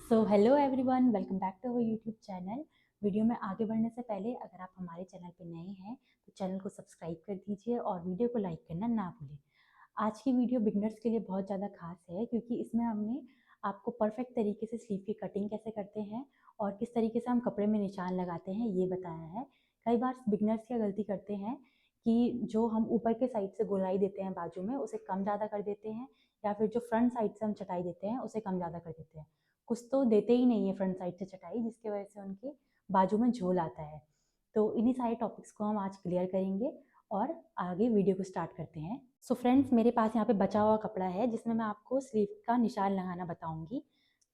Hello everyone, welcome back to our YouTube channel. Video में आगे बढ़ने से पहले अगर आप हमारे चैनल पे नए हैं तो चैनल को सब्सक्राइब कर दीजिए और वीडियो को लाइक करना ना भूलें। आज की वीडियो बिगनर्स के लिए बहुत ज़्यादा खास है क्योंकि इसमें हमने आपको परफेक्ट तरीके से स्लीव की कटिंग कैसे करते हैं और किस तरीके से हम कपड़े में निशान लगाते हैं ये बताया है। कई बार बिगनर्स क्या गलती करते हैं कि जो हम ऊपर के साइड से गोलाई देते हैं बाजू में उसे कम ज़्यादा कर देते हैं, या फिर जो फ्रंट साइड से हम चटाई देते हैं उसे कम ज़्यादा कर देते हैं। कुछ तो देते ही नहीं है फ्रंट साइड से चटाई, जिसकी वजह से उनके बाजू में झोल आता है। तो इन्हीं सारे टॉपिक्स को हम आज क्लियर करेंगे और आगे वीडियो को स्टार्ट करते हैं। सो फ्रेंड्स, मेरे पास यहाँ पे बचा हुआ कपड़ा है जिसमें मैं आपको स्लीव का निशान लगाना बताऊंगी।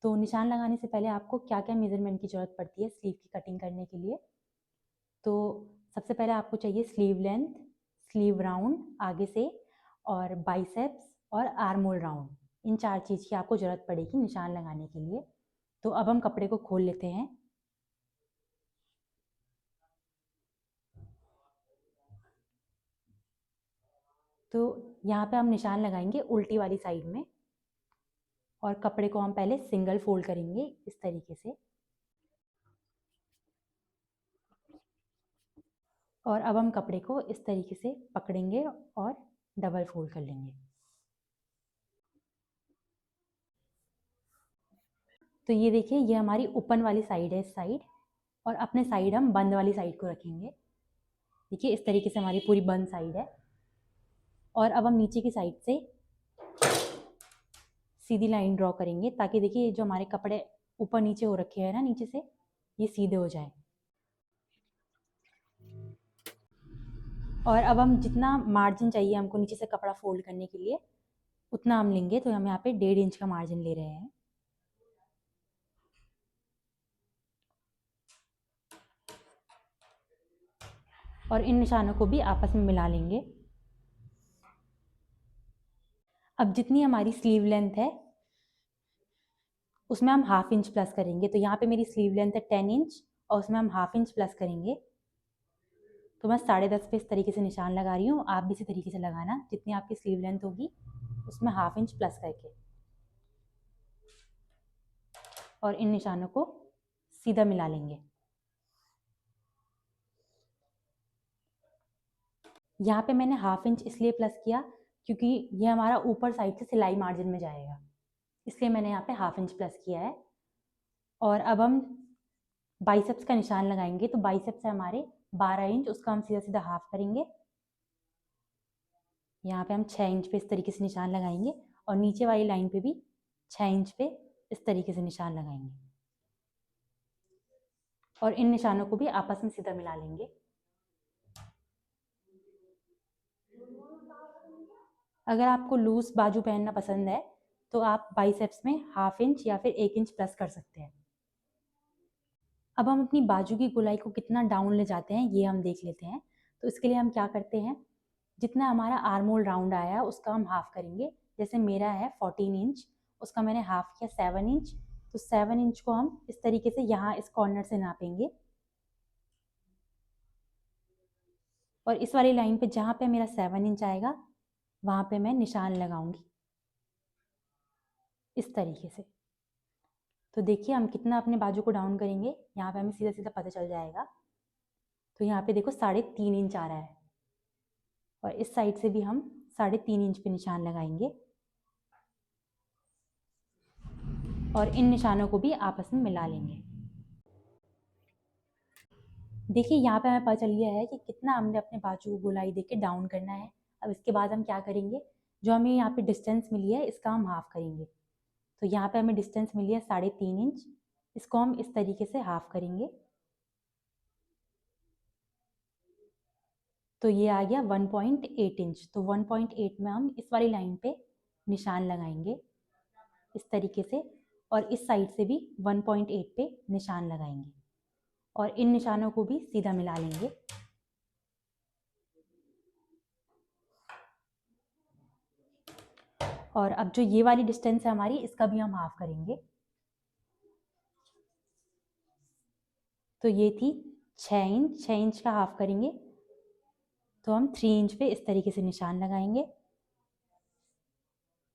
तो निशान लगाने से पहले आपको क्या क्या मेजरमेंट की ज़रूरत पड़ती है स्लीव की कटिंग करने के लिए। तो सबसे पहले आपको चाहिए स्लीव लेंथ, स्लीव राउंड आगे से, और बाइसेप्स और आर्म होल राउंड। इन चार चीज़ की आपको ज़रूरत पड़ेगी निशान लगाने के लिए। तो अब हम कपड़े को खोल लेते हैं। तो यहाँ पे हम निशान लगाएंगे उल्टी वाली साइड में, और कपड़े को हम पहले सिंगल फोल्ड करेंगे इस तरीके से। और अब हम कपड़े को इस तरीके से पकड़ेंगे और डबल फोल्ड कर लेंगे। तो ये देखिए, ये हमारी ओपन वाली साइड है इस साइड, और अपने साइड हम बंद वाली साइड को रखेंगे। देखिए इस तरीके से हमारी पूरी बंद साइड है। और अब हम नीचे की साइड से सीधी लाइन ड्रॉ करेंगे ताकि देखिए जो हमारे कपड़े ऊपर नीचे हो रखे हैं ना नीचे से, ये सीधे हो जाए। और अब हम जितना मार्जिन चाहिए हमको नीचे से कपड़ा फोल्ड करने के लिए उतना हम लेंगे। तो हम यहाँ पे 1.5 इंच का मार्जिन ले रहे हैं। और इन निशानों को भी आपस में मिला लेंगे। अब जितनी हमारी स्लीव लेंथ है उसमें हम 1/2 इंच प्लस करेंगे। तो यहाँ पे मेरी स्लीव लेंथ है 10 इंच और उसमें हम 1/2 इंच प्लस करेंगे। तो मैं 10.5 पे इस तरीके से निशान लगा रही हूँ। आप भी इसी तरीके से लगाना, जितनी आपकी स्लीव लेंथ होगी उसमें 1/2 इंच प्लस करके। और इन निशानों को सीधा मिला लेंगे। यहाँ पे मैंने 1/2 इंच इसलिए प्लस किया क्योंकि ये हमारा ऊपर साइड से सिलाई मार्जिन में जाएगा, इसलिए मैंने यहाँ पे 1/2 इंच प्लस किया है। और अब हम बाइसेप्स का निशान लगाएंगे। तो बाइसेप्स है हमारे 12 इंच, उसका हम सीधा सीधा हाफ करेंगे। यहाँ पे हम 6 इंच पे इस तरीके से निशान लगाएंगे, और नीचे वाली लाइन पे भी 6 इंच पे इस तरीके से निशान लगाएंगे। और इन निशानों को भी आपस में सीधा मिला लेंगे। अगर आपको लूज बाजू पहनना पसंद है तो आप बाइसेप्स में 1/2 इंच या फिर 1 इंच प्लस कर सकते हैं। अब हम अपनी बाजू की गोलाई को कितना डाउन ले जाते हैं ये हम देख लेते हैं। तो इसके लिए हम क्या करते हैं, जितना हमारा आर्म होल राउंड आया है उसका हम हाफ करेंगे। जैसे मेरा है 14 इंच, उसका मैंने हाफ किया 7 इंच। तो 7 इंच को हम इस तरीके से यहाँ इस कॉर्नर से नापेंगे, और इस वाली लाइन पे जहाँ पे मेरा 7 इंच आएगा वहाँ पे मैं निशान लगाऊंगी इस तरीके से। तो देखिए हम कितना अपने बाजू को डाउन करेंगे, यहाँ पे हमें सीधा सीधा पता चल जाएगा। तो यहाँ पे देखो 3.5 इंच आ रहा है, और इस साइड से भी हम 3.5 इंच पे निशान लगाएंगे। और इन निशानों को भी आपस में मिला लेंगे। देखिए यहाँ पे हमें पता चल गया है कि कितना हमने अपने बाजू को गोलाई दे के डाउन करना है। अब इसके बाद हम क्या करेंगे, जो हमें यहाँ पे डिस्टेंस मिली है इसका हम हाफ करेंगे। तो यहाँ पे हमें डिस्टेंस मिली है 3.5 इंच, इसको हम इस तरीके से हाफ करेंगे। तो ये आ गया 1.8 इंच। तो 1.8 में हम इस वाली लाइन पे निशान लगाएंगे इस तरीके से, और इस साइड से भी 1.8 पे निशान लगाएंगे, और इन निशानों को भी सीधा मिला लेंगे। और अब जो ये वाली डिस्टेंस है हमारी, इसका भी हम हाफ करेंगे। तो ये थी 6 इंच, 6 इंच का हाफ करेंगे तो हम 3 इंच पे इस तरीके से निशान लगाएंगे,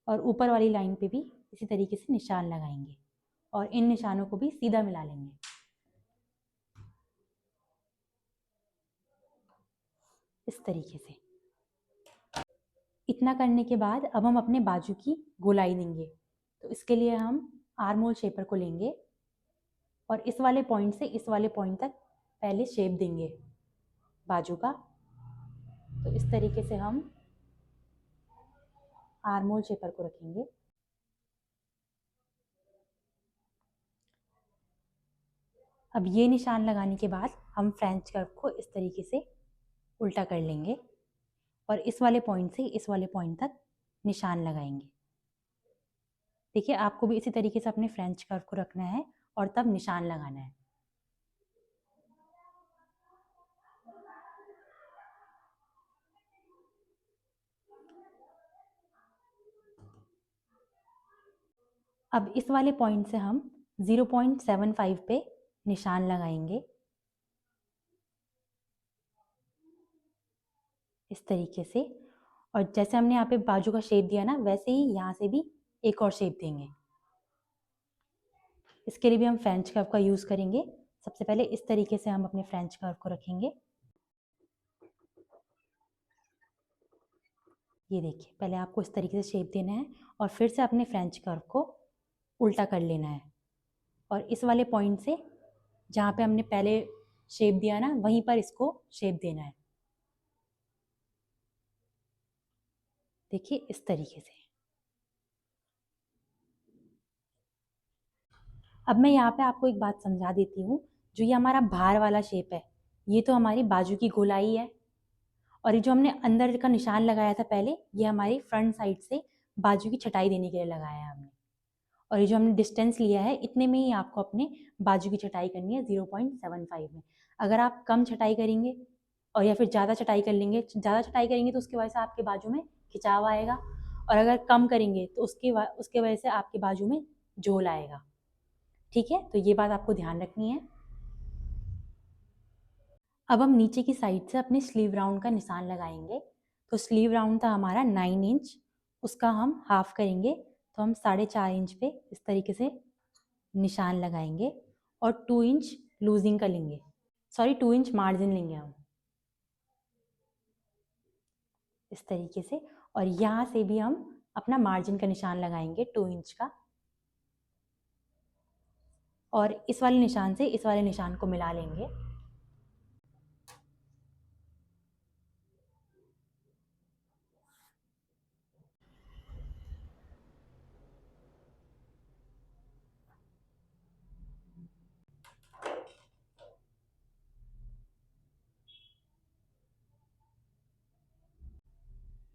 और ऊपर वाली लाइन पे भी इसी तरीके से निशान लगाएंगे, और इन निशानों को भी सीधा मिला लेंगे। इस तरीके से। इतना करने के बाद अब हम अपने बाजू की गोलाई देंगे। तो इसके लिए हम आर्म होल शेपर को लेंगे और इस वाले पॉइंट से इस वाले पॉइंट तक पहले शेप देंगे बाजू का। तो इस तरीके से हम आर्म होल शेपर को रखेंगे। अब ये निशान लगाने के बाद हम फ्रेंच कर्व को इस तरीके से उल्टा कर लेंगे और इस वाले पॉइंट से इस वाले पॉइंट तक निशान लगाएंगे। देखिए, आपको भी इसी तरीके से अपने फ्रेंच कर्व को रखना है और तब निशान लगाना है। अब इस वाले पॉइंट से हम 0.75 पे निशान लगाएंगे इस तरीके से। और जैसे हमने यहाँ पे बाजू का शेप दिया ना, वैसे ही यहाँ से भी एक और शेप देंगे। इसके लिए भी हम फ्रेंच कर्व का यूज़ करेंगे। सबसे पहले इस तरीके से हम अपने फ्रेंच कर्व को रखेंगे। ये देखिए, पहले आपको इस तरीके से शेप देना है और फिर से अपने फ्रेंच कर्व को उल्टा कर लेना है और इस वाले पॉइंट से जहाँ पे हमने पहले शेप दिया ना, वहीं पर इसको शेप देना है। देखिए, इस तरीके से। अब मैं यहाँ पे आपको एक बात समझा देती हूँ। जो ये हमारा बाहर वाला शेप है, ये तो हमारी बाजू की गोलाई है और ये जो हमने अंदर का निशान लगाया था पहले, ये हमारी फ्रंट साइड से बाजू की छटाई देने के लिए लगाया है हमने। और ये जो हमने डिस्टेंस लिया है, इतने में ही आपको अपने बाजू की छटाई करनी है, 0.75 में। अगर आप कम छटाई करेंगे और या फिर ज़्यादा छटाई कर लेंगे, ज़्यादा छटाई करेंगे तो उसकी वजह से आपके बाजू में खिंचाव आएगा और अगर कम करेंगे तो उसके वजह से आपके बाजू में झोल आएगा। ठीक है, तो ये बात आपको ध्यान रखनी है। अब हम नीचे की साइड से अपने स्लीव राउंड का निशान लगाएंगे। तो स्लीव राउंड था हमारा 9 इंच, उसका हम हाफ करेंगे। तो हम 4.5 इंच पे इस तरीके से निशान लगाएंगे और 2 इंच लूजिंग का लेंगे, सॉरी 2 इंच मार्जिन लेंगे हम इस तरीके से। और यहाँ से भी हम अपना मार्जिन का निशान लगाएंगे 2 इंच का और इस वाले निशान से इस वाले निशान को मिला लेंगे।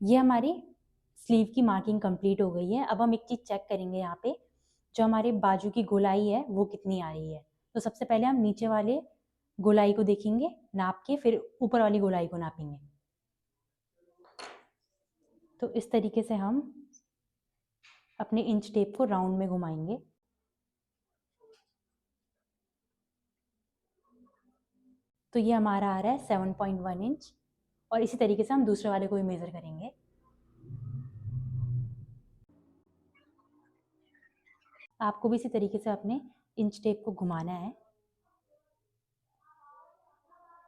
ये हमारी स्लीव की मार्किंग कंप्लीट हो गई है। अब हम एक चीज़ चेक करेंगे यहाँ पे, जो हमारे बाजू की गोलाई है वो कितनी आ रही है। तो सबसे पहले हम नीचे वाले गोलाई को देखेंगे नाप के, फिर ऊपर वाली गोलाई को नापेंगे। तो इस तरीके से हम अपने इंच टेप को राउंड में घुमाएंगे। तो ये हमारा आ रहा है 7.1 इंच और इसी तरीके से हम दूसरे वाले को भी मेज़र करेंगे। आपको भी इसी तरीके से अपने इंच टेप को घुमाना है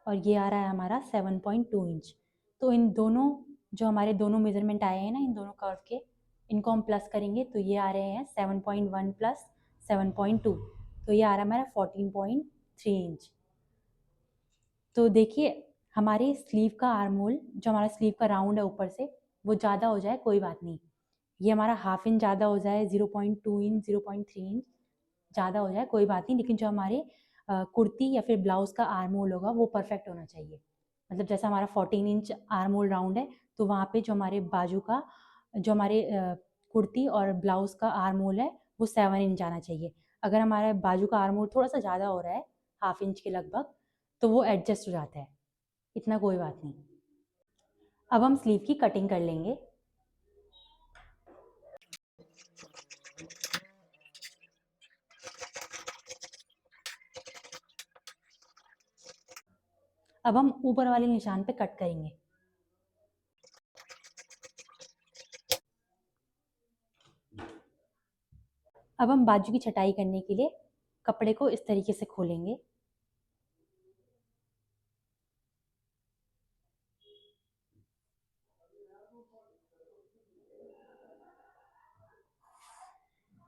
और ये आ रहा है हमारा 7.2 इंच। तो इन दोनों जो हमारे दोनों मेजरमेंट आए हैं ना, इन दोनों कर्व के, इनको हम प्लस करेंगे तो ये आ रहे हैं 7.1 प्लस 7.2, तो ये आ रहा है हमारा 14.3 इंच। तो देखिए, हमारे स्लीव का आर्म होल, जो हमारा स्लीव का राउंड है ऊपर से, वो ज़्यादा हो जाए कोई बात नहीं, ये हमारा हाफ इंच ज़्यादा हो जाए, 0.2 इंच, 0.3 इंच ज़्यादा हो जाए कोई बात नहीं, लेकिन जो हमारे कुर्ती या फिर ब्लाउज़ का आर्म होल होगा वो परफेक्ट होना चाहिए। मतलब जैसा हमारा 14 इंच आर्म होल राउंड है, तो वहाँ पे जो हमारे बाजू का, जो हमारे कुर्ती और ब्लाउज़ का आर्म होल है, वो 7 इंच आना चाहिए। अगर हमारा बाजू का आर्म होल थोड़ा सा ज़्यादा हो रहा है, हाफ इंच के लगभग, तो वो एडजस्ट हो जाता है, इतना कोई बात नहीं। अब हम स्लीव की कटिंग कर लेंगे। अब हम ऊपर वाले निशान पे कट करेंगे। अब हम बाजू की छटाई करने के लिए कपड़े को इस तरीके से खोलेंगे।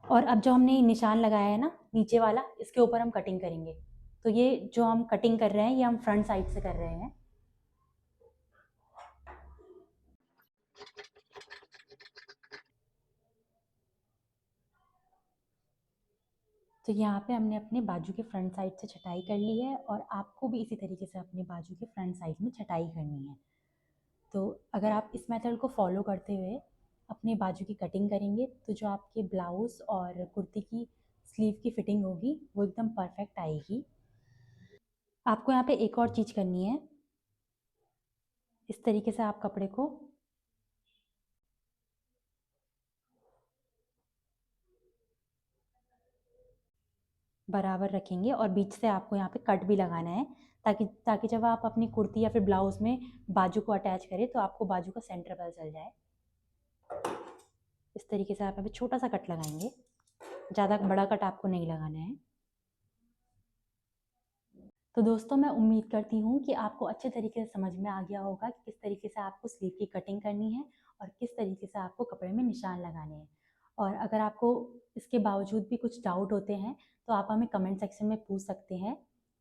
और अब जो हमने निशान लगाया है ना नीचे वाला, इसके ऊपर हम कटिंग करेंगे। तो ये जो हम कटिंग कर रहे हैं ये हम फ्रंट साइड से कर रहे हैं। तो यहाँ पे हमने अपने बाजू के फ्रंट साइड से छटाई कर ली है और आपको भी इसी तरीके से अपने बाजू के फ्रंट साइड में छटाई करनी है। तो अगर आप इस मेथड को फॉलो करते हुए अपने बाजू की कटिंग करेंगे तो जो आपके ब्लाउज़ और कुर्ती की स्लीव की फिटिंग होगी वो एकदम परफेक्ट आएगी। आपको यहाँ पे एक और चीज़ करनी है, इस तरीके से आप कपड़े को बराबर रखेंगे और बीच से आपको यहाँ पे कट भी लगाना है, ताकि ताकि जब आप अपनी कुर्ती या फिर ब्लाउज़ में बाजू को अटैच करें तो आपको बाजू का सेंटर पता चल जाए। इस तरीके से आप अभी छोटा सा कट लगाएंगे, ज़्यादा बड़ा कट आपको नहीं लगाना है। तो दोस्तों मैं उम्मीद करती हूँ कि आपको अच्छे तरीके से समझ में आ गया होगा कि किस तरीके से आपको स्लीव की कटिंग करनी है और किस तरीके से आपको कपड़े में निशान लगाने हैं। और अगर आपको इसके बावजूद भी कुछ डाउट होते हैं तो आप हमें कमेंट सेक्शन में पूछ सकते हैं।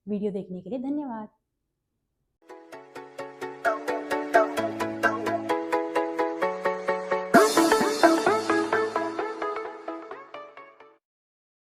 वीडियो देखने के लिए धन्यवाद।